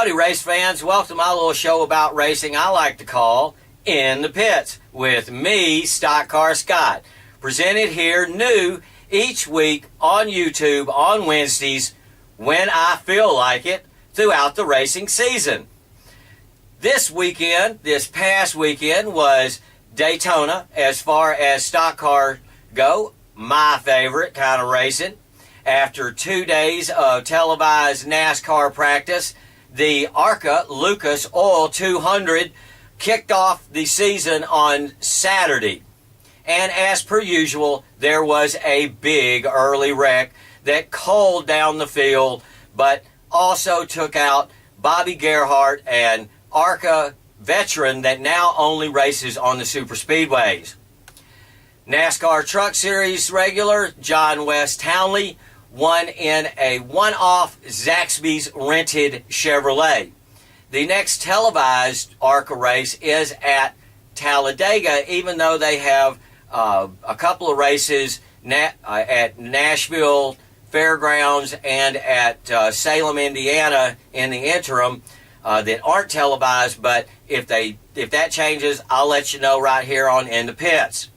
Howdy race fans, welcome to my little show about racing I like to call In the Pits with me, StockCar Scott. Presented here new each week on YouTube on Wednesdays when I feel like it throughout the racing season. This past weekend was Daytona as far as stock cars go, my favorite kind of racing. After 2 days of televised NASCAR practice, the ARCA Lucas Oil 200 kicked off the season on Saturday. And as per usual, there was a big early wreck that coaled down the field, but also took out Bobby Gerhart, an ARCA veteran that now only races on the super speedways. NASCAR Truck Series regular John West Townley won in a one-off Zaxby's rented Chevrolet. The next televised ARCA race is at Talladega, even though they have a couple of races at Nashville Fairgrounds and at Salem, Indiana in the interim that aren't televised, but if that changes, I'll let you know right here on In the Pits.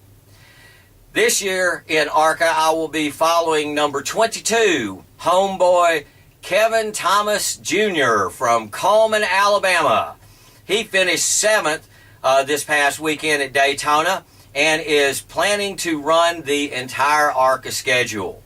This year in ARCA, I will be following number 22, homeboy Kevin Thomas Jr. from Coleman, Alabama. He finished 7th this past weekend at Daytona and is planning to run the entire ARCA schedule.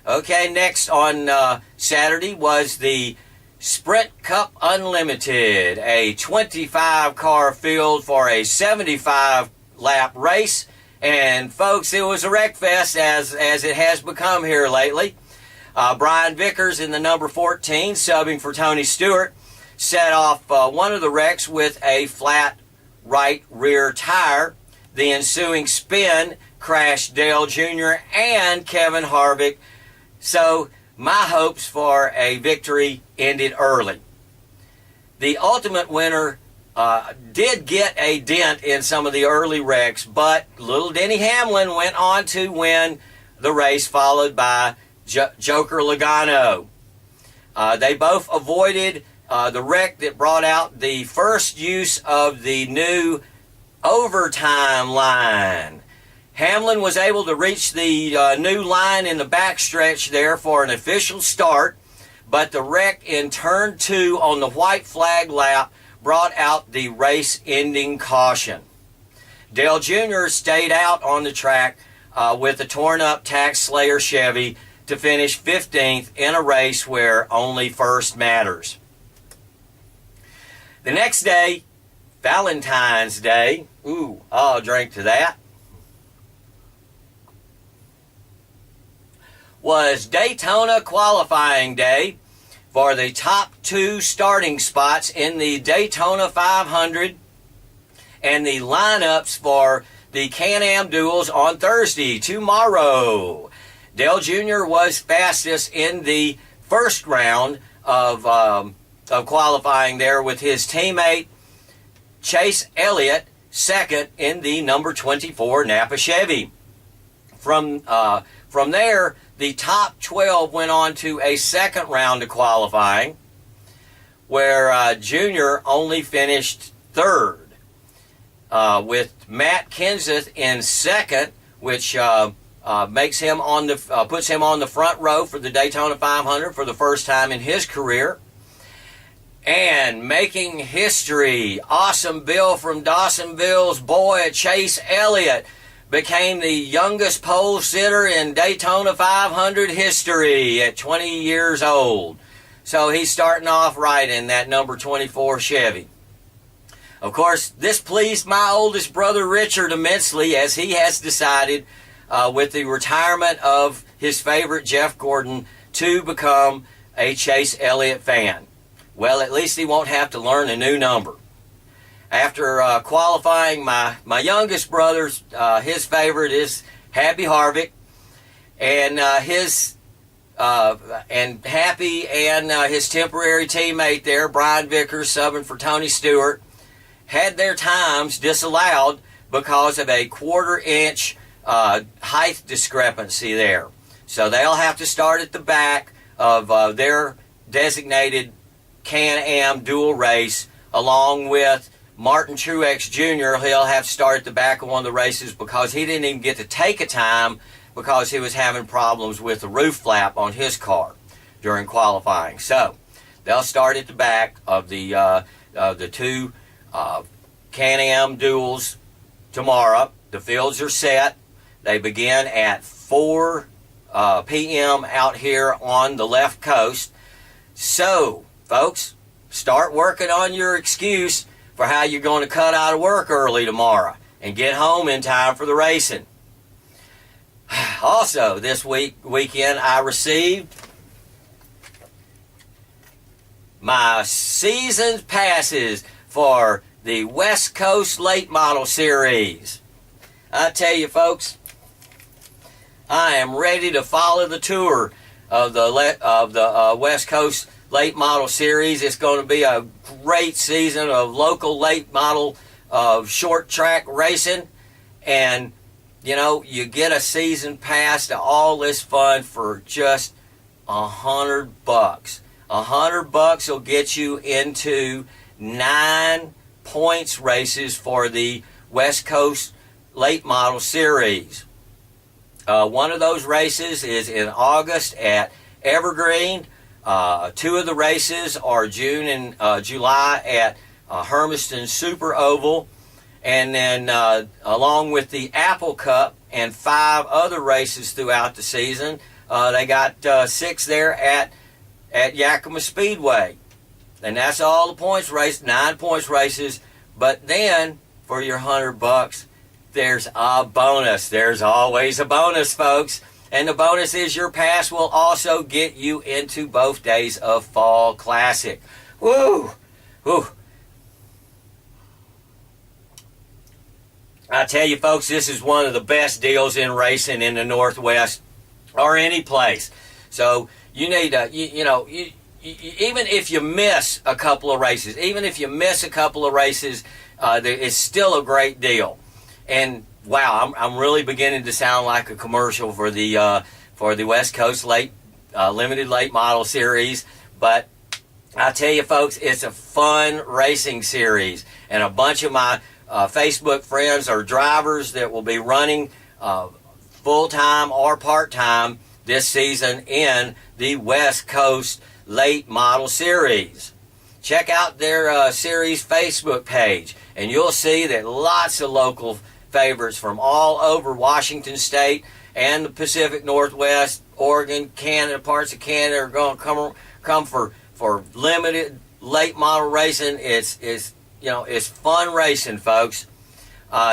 Okay, next on Saturday was the Sprint Cup Unlimited, a 25-car field for a 75-lap race. And folks, it was a wreck fest as it has become here lately. Brian Vickers in the number 14, subbing for Tony Stewart, set off one of the wrecks with a flat right rear tire. The ensuing spin crashed Dale Jr. and Kevin Harvick, so my hopes for a victory ended early. The ultimate winner did get a dent in some of the early wrecks, but little Denny Hamlin went on to win the race, followed by Joker Logano. They both avoided the wreck that brought out the first use of the new overtime line. Hamlin was able to reach the new line in the backstretch there for an official start, but the wreck in turn 2 on the white flag lap brought out the race-ending caution. Dale Jr. stayed out on the track with a torn-up Tax Slayer Chevy to finish 15th in a race where only first matters. The next day, Valentine's Day, I'll drink to that, was Daytona qualifying day for the top 2 starting spots in the Daytona 500 and the lineups for the Can-Am duels on Thursday, tomorrow. Dale Jr. was fastest in the first round of qualifying there with his teammate Chase Elliott, second in the number 24 Napa Chevy. From there, the top 12 went on to a second round of qualifying, where Junior only finished 3rd, with Matt Kenseth in 2nd, which puts him on the front row for the Daytona 500 for the first time in his career. And making history, Awesome Bill from Dawsonville's boy Chase Elliott became the youngest pole sitter in Daytona 500 history at 20 years old. So he's starting off right in that number 24 Chevy. Of course, this pleased my oldest brother Richard immensely, as he has decided, with the retirement of his favorite Jeff Gordon, to become a Chase Elliott fan. Well, at least he won't have to learn a new number. After qualifying, my youngest brother's his favorite is Happy Harvick, and Happy and his temporary teammate there, Brian Vickers, subbing for Tony Stewart, had their times disallowed because of a 1/4 inch height discrepancy there. So they'll have to start at the back of their designated Can-Am dual race, along with Martin Truex Jr. He'll have to start at the back of one of the races because he didn't even get to take a time because he was having problems with the roof flap on his car during qualifying. So they'll start at the back of the two Can-Am duels tomorrow. The fields are set. They begin at 4 p.m. out here on the left coast. So, folks, start working on your excuse for how you're going to cut out of work early tomorrow and get home in time for the racing. Also, this weekend, I received my season passes for the West Coast Late Model Series. I tell you, folks, I am ready to follow the tour of the West Coast Late Model Series. It's going to be a great season of local late model short track racing, and you know, you get a season pass to all this fun for just $100. $100 will get you into 9 points races for the West Coast Late Model Series. One of those races is in August at Evergreen. 2 of the races are June and July at Hermiston Super Oval. And then along with the Apple Cup and 5 other races throughout the season, they got 6 there at Yakima Speedway. And that's all the points race, 9 points races. But then for your $100, there's a bonus. There's always a bonus, folks. And the bonus is your pass will also get you into both days of Fall Classic. Woo! Woo! I tell you, folks, this is one of the best deals in racing in the Northwest or any place. So you need to, even if you miss a couple of races, it's still a great deal. And wow, I'm really beginning to sound like a commercial for the West Coast Limited Late Model Series. But I tell you, folks, it's a fun racing series, and a bunch of my Facebook friends are drivers that will be running full-time or part-time this season in the West Coast Late Model Series. Check out their series Facebook page, and you'll see that lots of local favorites from all over Washington State and the Pacific Northwest, Oregon, Canada, parts of Canada are going to come for limited late model racing. It's fun racing, folks.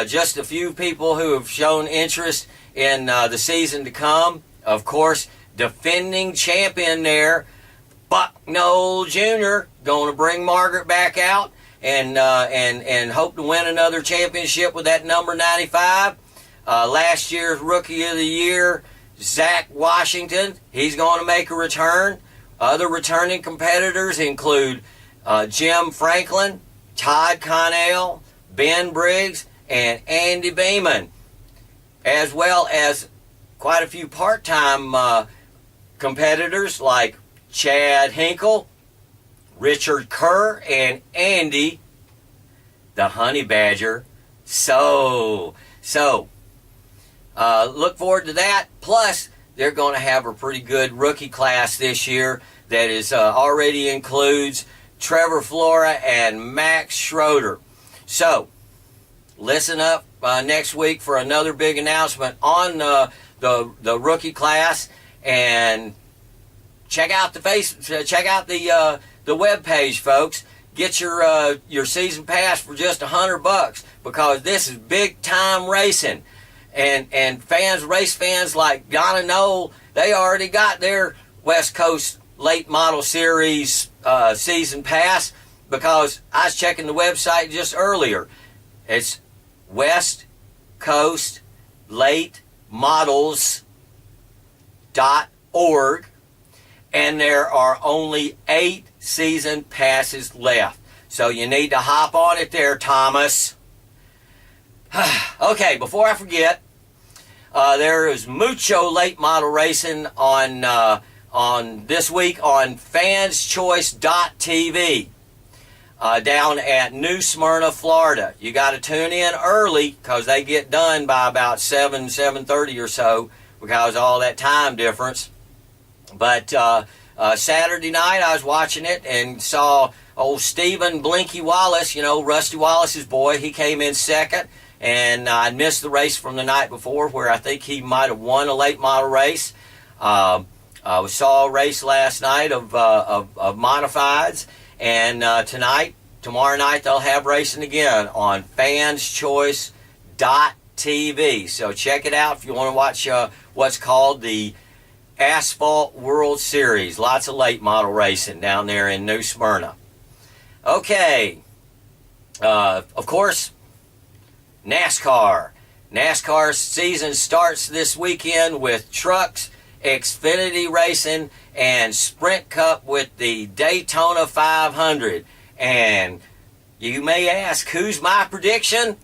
Just a few people who have shown interest in the season to come. Of course, defending champion there, Buck Knoll Jr. going to bring Margaret back out and hope to win another championship with that number 95. Last year's Rookie of the Year, Zach Washington, he's going to make a return. Other returning competitors include Jim Franklin, Todd Connell, Ben Briggs, and Andy Beeman, as well as quite a few part-time competitors like Chad Hinkle, Richard Kerr, and Andy, the Honey Badger. So, look forward to that. Plus, they're going to have a pretty good rookie class this year that is already includes Trevor Flora and Max Schroeder. So, listen up next week for another big announcement on the rookie class, and check out the web page, folks. Get your season pass for just $100 because this is big time racing, and race fans like Donna Knoll, they already got their West Coast Late Model Series season pass because I was checking the website just earlier. It's West Coast Late Models.org, and there are only 8 season passes left. So you need to hop on it there, Thomas. Okay, before I forget, there is mucho late model racing on on this week on fanschoice.tv down at New Smyrna, Florida. You got to tune in early because they get done by about 7:30 or so because of all that time difference. But Saturday night I was watching it and saw old Stephen Blinky Wallace, Rusty Wallace's boy. He came in second, and I missed the race from the night before where I think he might have won a late model race. We saw a race last night of modifieds, and tomorrow night they'll have racing again on fanschoice.tv. So check it out if you want to watch what's called the Asphalt World Series. Lots of late model racing down there in New Smyrna. Okay, of course, NASCAR. NASCAR season starts this weekend with trucks, Xfinity racing, and Sprint Cup with the Daytona 500. And you may ask, who's my prediction?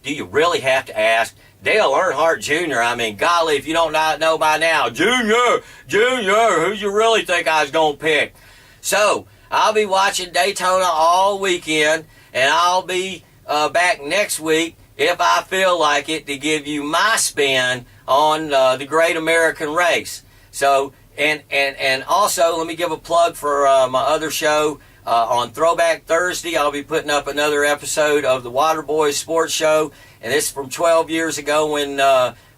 Do you really have to ask? Dale Earnhardt Jr. I mean, golly, if you don't know by now, Junior, who you really think I was going to pick? So, I'll be watching Daytona all weekend, and I'll be back next week, if I feel like it, to give you my spin on the Great American Race. So, and also, let me give a plug for my other show. On Throwback Thursday, I'll be putting up another episode of the Waterboys Sports Show, and this is from 12 years ago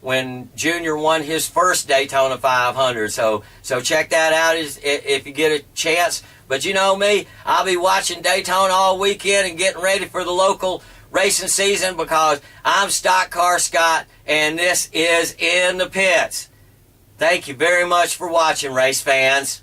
when Junior won his first Daytona 500. So check that out if you get a chance. But you know me, I'll be watching Daytona all weekend and getting ready for the local racing season because I'm StockCar Scott, and this is In the Pits. Thank you very much for watching, race fans.